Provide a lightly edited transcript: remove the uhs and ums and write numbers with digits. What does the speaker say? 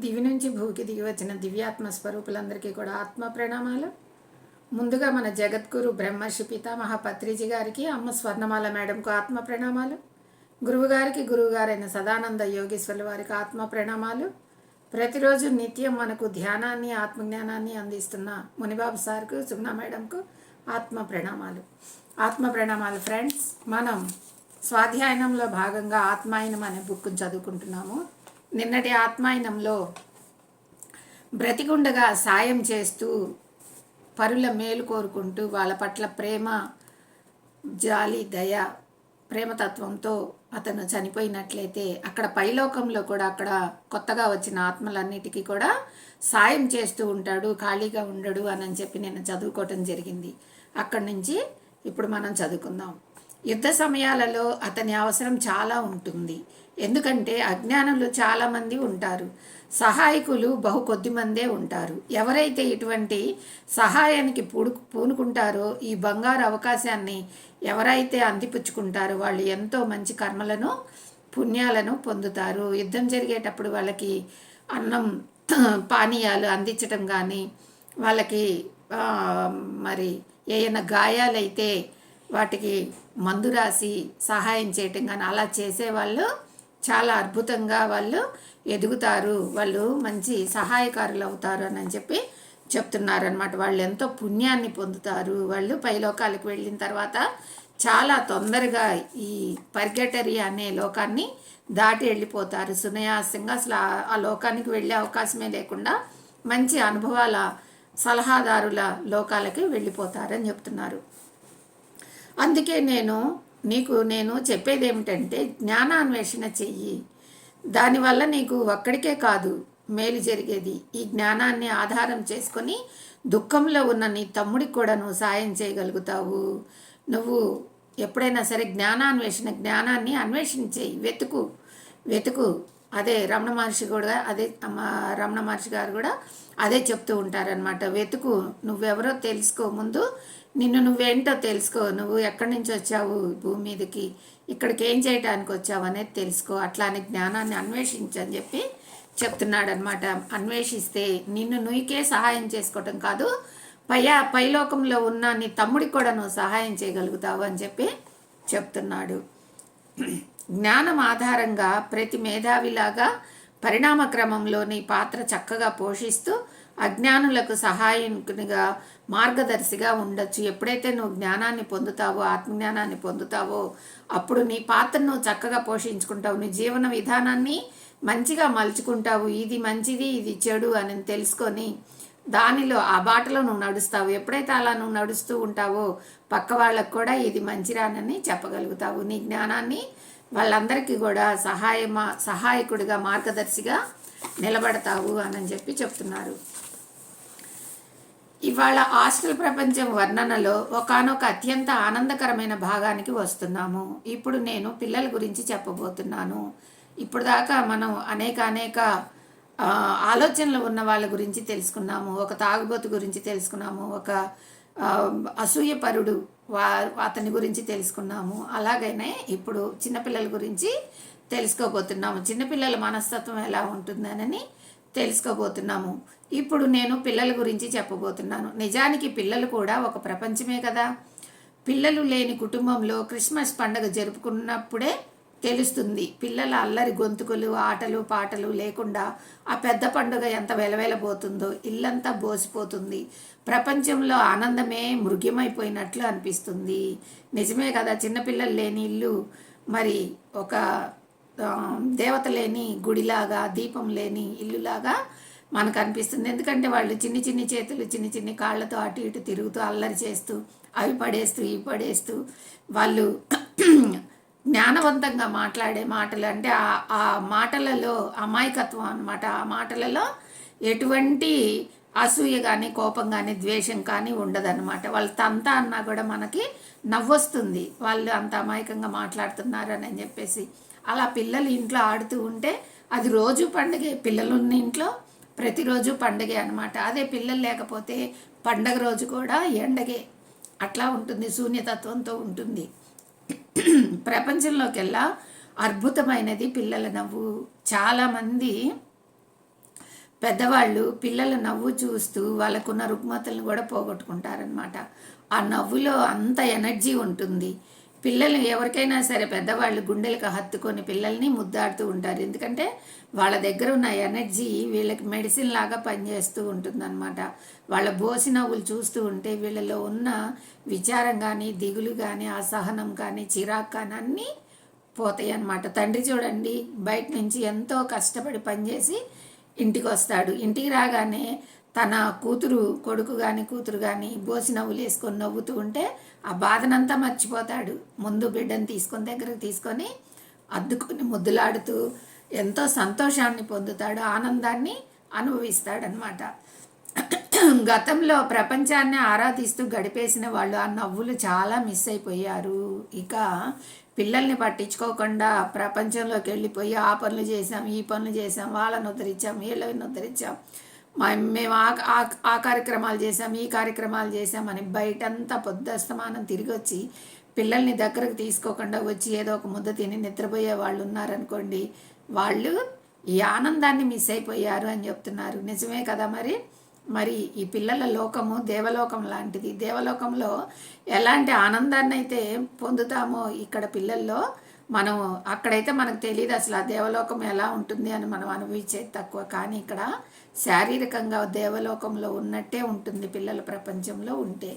దివి నుంచి భూకి దిగి వచ్చిన దివ్యాత్మ స్వరూపులందరికీ కూడా ఆత్మ ప్రణామాలు. ముందుగా మన జగద్గురు బ్రహ్మర్షి పితామహ పత్రిజీ గారికి, అమ్మ స్వర్ణమాల మేడంకు ఆత్మ ప్రణామాలు. గురువుగారికి, గురువుగారైన సదానంద యోగేశ్వర్ల వారికి ఆత్మ ప్రణామాలు. ప్రతిరోజు నిత్యం మనకు ధ్యానాన్ని, ఆత్మజ్ఞానాన్ని అందిస్తున్న మునిబాబు సార్కు, సుగుణ మేడంకు ఆత్మ ప్రణామాలు. ఆత్మ ప్రణామాలు ఫ్రెండ్స్. మనం స్వాధ్యాయనంలో భాగంగా ఆత్మాయనం అనే బుక్ను చదువుకుంటున్నాము. నిన్నటి ఆత్మాయనంలో బ్రతికుండగా సాయం చేస్తూ, పరుల మేలు కోరుకుంటూ, వాళ్ళ పట్ల ప్రేమ, జాలి, దయ, ప్రేమతత్వంతో అతను చనిపోయినట్లయితే అక్కడ పైలోకంలో కూడా, అక్కడ కొత్తగా వచ్చిన ఆత్మలన్నిటికీ కూడా సాయం చేస్తూ ఉంటాడు, ఖాళీగా ఉండడు అని చెప్పి నేను చదువుకోవటం జరిగింది. అక్కడి నుంచి ఇప్పుడు మనం చదువుకుందాం. యుద్ధ సమయాలలో అతని అవసరం చాలా ఉంటుంది. ఎందుకంటే అజ్ఞానులు చాలామంది ఉంటారు, సహాయకులు బహు కొద్ది మందే ఉంటారు. ఎవరైతే ఇటువంటి సహాయానికి పూనుకుంటారో, ఈ బంగారు అవకాశాన్ని ఎవరైతే అందిపుచ్చుకుంటారో వాళ్ళు ఎంతో మంచి కర్మలను, పుణ్యాలను పొందుతారు. యుద్ధం జరిగేటప్పుడు వాళ్ళకి అన్నం, పానీయాలు అందించటం కానీ, వాళ్ళకి మరి ఏమైనా గాయాలైతే వాటికి మందు రాసి సహాయం చేయటం కానీ అలా చేసేవాళ్ళు చాలా అద్భుతంగా వాళ్ళు ఎదుగుతారు, వాళ్ళు మంచి సహాయకారులు అవుతారు అని చెప్పి చెప్తున్నారనమాట. వాళ్ళు ఎంతో పుణ్యాన్ని పొందుతారు. వాళ్ళు పైలోకాలకు వెళ్ళిన తర్వాత చాలా తొందరగా ఈ పర్గటరీ అనే లోకాన్ని దాటి వెళ్ళిపోతారు సునాయాసంగా. అసలు ఆ లోకానికి వెళ్ళే అవకాశమే లేకుండా మంచి అనుభవాల సలహాదారుల లోకాలకి వెళ్ళిపోతారని చెప్తున్నారు. అందుకే నేను చెప్పేది ఏమిటంటే, జ్ఞానాన్వేషణ చెయ్యి. దానివల్ల నీకు ఒక్కడికే కాదు మేలు జరిగేది. ఈ జ్ఞానాన్ని ఆధారం చేసుకొని దుఃఖంలో ఉన్న నీ తమ్ముడికి కూడా నువ్వు సాయం చేయగలుగుతావు. నువ్వు ఎప్పుడైనా సరే జ్ఞానాన్ని అన్వేషించేయి, వెతుకు. అదే రమణ మహర్షి గారు కూడా అదే చెప్తూ ఉంటారనమాట. వెతుకు, నువ్వెవరో తెలుసుకో, ముందు నిన్ను నువ్వేంటో తెలుసుకో, నువ్వు ఎక్కడి నుంచి వచ్చావు భూమి మీదకి, ఇక్కడికి ఏం చేయడానికి వచ్చావు అనేది తెలుసుకో, అట్లానే జ్ఞానాన్ని అన్వేషించని చెప్పి చెప్తున్నాడు అనమాట. అన్వేషిస్తే నిన్ను నువ్వుకే సహాయం చేసుకోవటం కాదు, పైలోకంలో ఉన్న నీ తమ్ముడికి కూడా నువ్వు సహాయం చేయగలుగుతావు అని చెప్పి చెప్తున్నాడు. జ్ఞానం ఆధారంగా ప్రతి మేధావిలాగా పరిణామ క్రమంలో నీ పాత్ర చక్కగా పోషిస్తూ అజ్ఞానులకు సహాయకునిగా, మార్గదర్శిగా ఉండొచ్చు. ఎప్పుడైతే నువ్వు జ్ఞానాన్ని పొందుతావో, ఆత్మజ్ఞానాన్ని పొందుతావో, అప్పుడు నీ పాత్రను నువ్వు చక్కగా పోషించుకుంటావు. నీ జీవన విధానాన్ని మంచిగా మలుచుకుంటావు. ఇది మంచిది, ఇది చెడు అని తెలుసుకొని దానిలో ఆ బాటలో నువ్వు నడుస్తావు. ఎప్పుడైతే అలా నువ్వు నడుస్తూ ఉంటావో పక్క వాళ్ళకు కూడా ఇది మంచిరానని చెప్పగలుగుతావు. నీ జ్ఞానాన్ని వాళ్ళందరికీ కూడా సహాయకుడిగా, మార్గదర్శిగా నిలబడతావు అని చెప్పి చెప్తున్నారు. ఇవాళ హాస్టల్ ప్రపంచం వర్ణనలో ఒకానొక అత్యంత ఆనందకరమైన భాగానికి వస్తున్నాము. ఇప్పుడు నేను పిల్లల గురించి చెప్పబోతున్నాను. ఇప్పుడు దాకా మనం అనేక ఆలోచనలు ఉన్న వాళ్ళ గురించి తెలుసుకున్నాము. ఒక తాగుబోతు గురించి తెలుసుకున్నాము, ఒక అసూయపరుడు అతని గురించి తెలుసుకున్నాము. అలాగనే ఇప్పుడు చిన్నపిల్లల గురించి తెలుసుకోబోతున్నాము. చిన్నపిల్లల మనస్తత్వం ఎలా ఉంటుందనని తెలుసుకోబోతున్నాము. ఇప్పుడు నేను పిల్లల గురించి చెప్పబోతున్నాను. నిజానికి పిల్లలు కూడా ఒక ప్రపంచమే కదా. పిల్లలు లేని కుటుంబంలో క్రిస్మస్ పండుగ జరుపుకున్నప్పుడే తెలుస్తుంది. పిల్లల అల్లరి గొంతుకులు, ఆటలు పాటలు లేకుండా ఆ పెద్ద పండుగ ఎంత వెలవెలబోతుందో, ఇల్లంతా బోసిపోతుంది. ప్రపంచంలో ఆనందమే మృగ్యమైపోయినట్లు అనిపిస్తుంది. నిజమే కదా. చిన్నపిల్లలు లేని ఇల్లు మరి ఒక దేవత లేని గుడిలాగా, దీపం లేని ఇల్లులాగా మనకు అనిపిస్తుంది. ఎందుకంటే వాళ్ళు చిన్ని చేతులు, చిన్ని కాళ్ళతో అటు ఇటు తిరుగుతూ, అల్లరి చేస్తూ, అవి పడేస్తూ ఇవి పడేస్తూ, వాళ్ళు జ్ఞానవంతంగా మాట్లాడే మాటలు అంటే ఆ మాటలలో అమాయకత్వం అనమాట. ఆ మాటలలో ఎటువంటి అసూయ కానీ, కోపం కానీ, ద్వేషం కానీ ఉండదన్నమాట. వాళ్ళు తంత అన్నా కూడా మనకి నవ్వొస్తుంది, వాళ్ళు అంత అమాయకంగా మాట్లాడుతున్నారని చెప్పేసి. అలా పిల్లలు ఇంట్లో ఆడుతూ ఉంటే అది రోజు పండుగే. పిల్లలు ఉన్న ఇంట్లో ప్రతిరోజు పండుగే అనమాట. అదే పిల్లలు లేకపోతే పండగ రోజు కూడా ఎండగే. అట్లా ఉంటుంది, శూన్యతత్వంతో ఉంటుంది. ప్రపంచంలోకెల్లా అద్భుతమైనది పిల్లల నవ్వు. చాలామంది పెద్దవాళ్ళు పిల్లల నవ్వు చూస్తూ వాళ్ళకున్న రుగ్మతలను కూడా పోగొట్టుకుంటారనమాట. ఆ నవ్వులో అంత ఎనర్జీ ఉంటుంది. పిల్లలు ఎవరికైనా సరే పెద్దవాళ్ళు గుండెలకు హత్తుకొని పిల్లల్ని ముద్దాడుతూ ఉంటారు. ఎందుకంటే వాళ్ళ దగ్గర ఉన్న ఎనర్జీ వీళ్ళకి మెడిసిన్ లాగా పనిచేస్తూ ఉంటుందన్నమాట. వాళ్ళ బోసి నవ్వులు చూస్తూ ఉంటే వీళ్ళలో ఉన్న విచారం కానీ, దిగులు కానీ, అసహనం కానీ, చిరాకు కానీ అన్నీ పోతాయి అన్నమాట. తండ్రి చూడండి, బయట నుంచి ఎంతో కష్టపడి పనిచేసి ఇంటికి వస్తాడు. ఇంటికి రాగానే తన కొడుకు కానీ బోసి నవ్వులు వేసుకొని నవ్వుతూ ఉంటే ఆ బాధనంతా మర్చిపోతాడు. ముందు బిడ్డను దగ్గరకు తీసుకొని అద్దుకొని ముద్దులాడుతూ ఎంతో సంతోషాన్ని పొందుతాడు, ఆనందాన్ని అనుభవిస్తాడనమాట. గతంలో ప్రపంచాన్ని ఆరాధిస్తూ గడిపేసిన వాళ్ళు ఆ నవ్వులు చాలా మిస్ అయిపోయారు. ఇక పిల్లల్ని పట్టించుకోకుండా ప్రపంచంలోకి వెళ్ళిపోయి ఆ పనులు చేసాం, ఈ పనులు చేసాం, వాళ్ళని ఉద్ధరించాం, వీళ్ళని ఉద్ధరించాం, మేము ఆ కార్యక్రమాలు చేసాం, ఈ కార్యక్రమాలు చేసామని బయటంతా పొద్దస్తమానం తిరిగి వచ్చి పిల్లల్ని దగ్గరకు తీసుకోకుండా వచ్చి ఏదో ఒక ముద్ద తిని నిద్రపోయే వాళ్ళు ఉన్నారనుకోండి, వాళ్ళు ఈ ఆనందాన్ని మిస్ అయిపోయారు అని చెప్తున్నారు. నిజమే కదా మరి ఈ పిల్లల లోకము దేవలోకం లాంటిది. దేవలోకంలో ఎలాంటి ఆనందాన్ని అయితే పొందుతామో ఇక్కడ పిల్లల్లో మనం అక్కడైతే మనకు తెలియదు అసలు ఆ దేవలోకం ఎలా ఉంటుంది అని మనం అనుభవించేది తక్కువ. కానీ ఇక్కడ శారీరకంగా దేవలోకంలో ఉన్నట్టే ఉంటుంది పిల్లల ప్రపంచంలో ఉంటే.